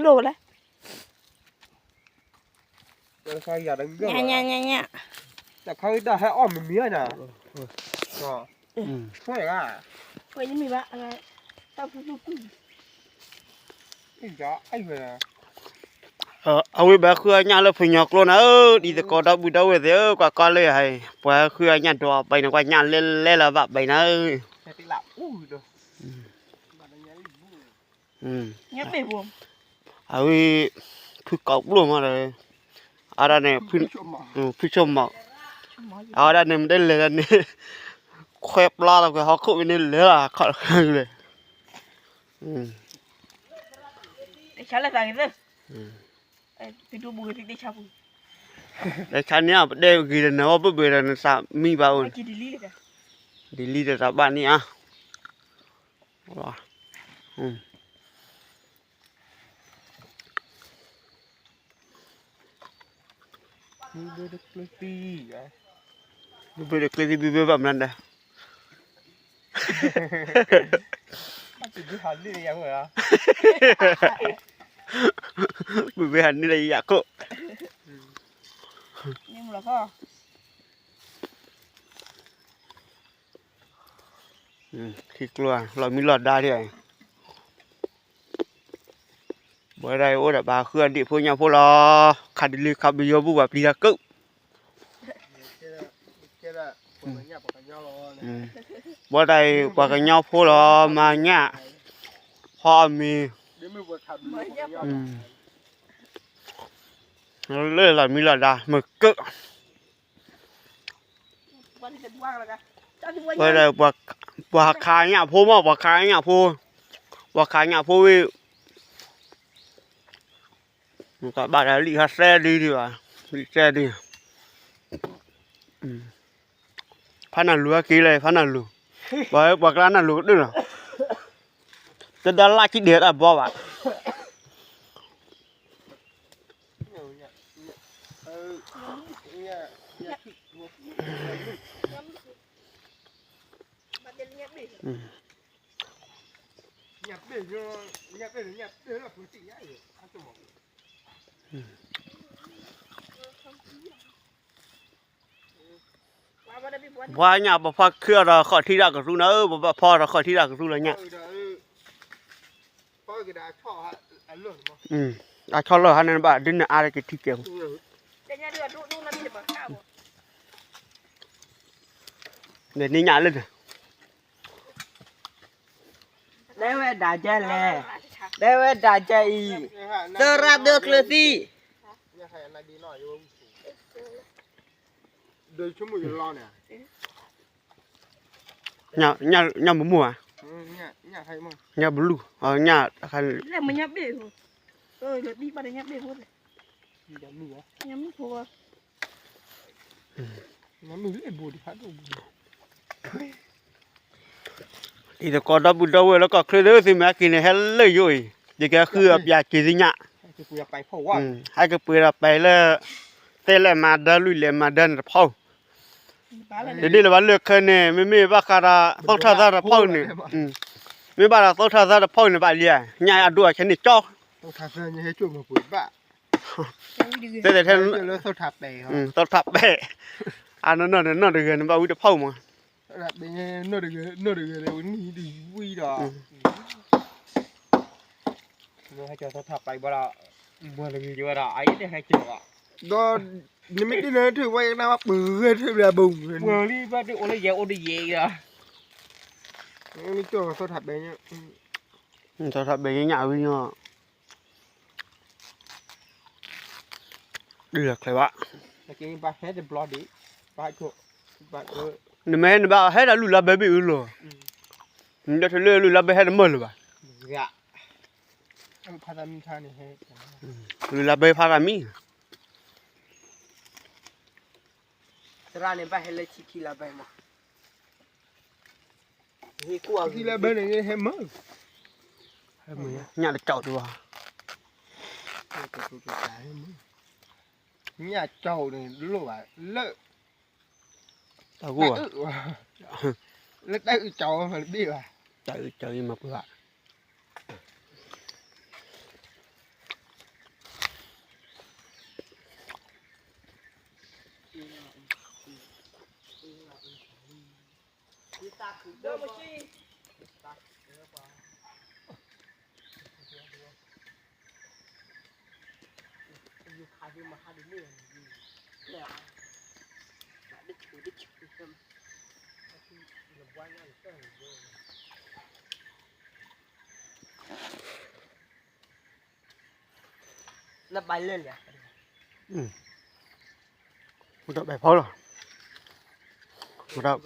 โลละใครอยากดังเงี้ย เนี่ยแต่เขาได้ให้อ้อมมันมีน่ะก็ช่วยอ่ะ เฮ้ยนี่มีวะอะไรตาปุ๊บ อีจ้ะไอ้เว้ย เอาไว้แบบคือญาละพญอกโลนะดีแต่ก็ดบุดาเวเด้อกว่าก็เลยให้ปว่าคือญาตัวไปนะกว่าญาเล่ละบะไปนะใส่ติละอู้เด้อบัดนี้เนี่ยไปบ่มเอาไว้คือเกาบลมาเลยอะไรเนี่ยผู้ชมบอกเอาได้เนี่ยมันได้เลยนี่แคบลาแล้วก็เขาเข้าไปนี่เลยล่ะเขาเลยไอ้ฉันละสั่งเด้อไปดูบุกได้ชาบูแต่คันเนี้ยได้กี่เดือนนะว่าเบื่อๆนะสามีบ่าวกี่ดิลี่เลยดิลี่แต่บ้านนี้อ่ะว้ามีเด็กเล็กตีอ่ะ Bebe de kledi bebe bam nanda. ติดหันนี่ยังเหรอ Bebe han ni lai yakko. นี่มึงล่ะพ่อที่กลัวเรามีหลอดได้ด้วยบ่ได้โอ้ดะบาเคลื่อนดิพวกยาพวกเราขัดลิขับโยบุแบบปีละกึบ่ได้กว่ากันยาพวกเรามาเนี่ยพอมีเลยเรามีหลอดได้มึกกึวันนี้จะว่างแล้วกันบ่ได้บ่ขายเนี่ยพวกบ่ขายเนี่ยพวกบ่ขายเนี่ยพวกมันก็บาดลิฮะแซ่ดีว่ะลิแซ่ดีพันน่ะรู้กี่เลยพันน่ะรู้บ่กล้าน่ะรู้ด้วยเหรอจะดาลาคิดเดือดอ่ะบ่ว่ะว่าเนี่ยบ่พอเครือเราขอที่รักก็รู้นะบ่พอเราขอที่รักก็รู้แล้วเนี่ยพ่อก็ได้ชอบอันเรื่องมั้งอ่ะชอบเลยหันนั้นบ่ดินอะไรก็ที่เกี่ยวแต่เนี่ยเดือดดูนั่นนี่บ่ข้าวเดี๋ยวนี้หยาเลยได้เวดาเจแลได้เวดาเจอีเตราเดอเคลซี่เนี่ยให้อันไหนดีหน่อยอยู่เดินชั่วโมงอยู่รอเนี่ยnhá mùa mùa nhá hay mà nhá blue nhá là mình nhấp để rồi đi bắt nhấp để thôi nhắm thua nhắm mình lấy bùa đi phát đồ thì nó còn đó bùn đâuแล้วก็เคยเด้อสิแม่กินให้เลยอยู่อีกแกคืออยากกินสิเนี่ยให้กูอยากไปเผาว่าให้ก็ปืนไปแล้วเตะแล้วมาดาลุยแล้วมาเดินเผาเดี๋ยวนี้เราเลือกแค่เนี่ยไม่ว่าคาราต้องท่าซาเผาเนี่ยไม่ว่าเราต้องท่าซาเผาเนี่ยบ่เลียง่ายด้วยแค่นี้จ่อต้องท่าซาเนี่ยให้จุ่มมาปุ๋ยบ่แต่แท้แล้วต้องทับไปครับต้องทับไปอันนั้นเดือนบ่วิจะเผามาแบบนี้นอดเดือนนี่ดีวิดอกเราให้เจ้าทับไปบ่ล่ะบ่ได้อยู่ว่าไอ้ได้ให้เจ้าอ่ะก็นี่ไม่ได้เลยถือว่าอย่างนั้นว่าปื้อถือระบุงเมื่อรีบว่าได้โอเลยโอได้เย่อ่ะนี่เจ้าเขาทับไปเนี่ยเขาทับไปอย่างๆวิเนาะเดือดเลยวะเมื่อกี้ปลาเฮ็ดเดบลอดี้ปลาโจปลานี่แม่นี่บ่เฮ็ดลุลาเบบี้เหรอนี่จะเลยลุลาเบเฮ็ดมื้อหรือบ่ยะพารามีทานี่เฮ็ดลุลาเบพารามีตราเนี่ยไปเฮลชิคิลาไปมาเฮกูอ่ะคิลาไปเนี่ยเฮ็ดมื้อเนี่ยเจ้าตัวเนี่ยเจ้านี่รู้ว่าเลอะตะกูอ่ะแล้วได้เจ้ามันดีว่ะเจ้ามาเพื่อ Nó bay lên kìa. Một đợt bẻ pháo rồi. Một đợt.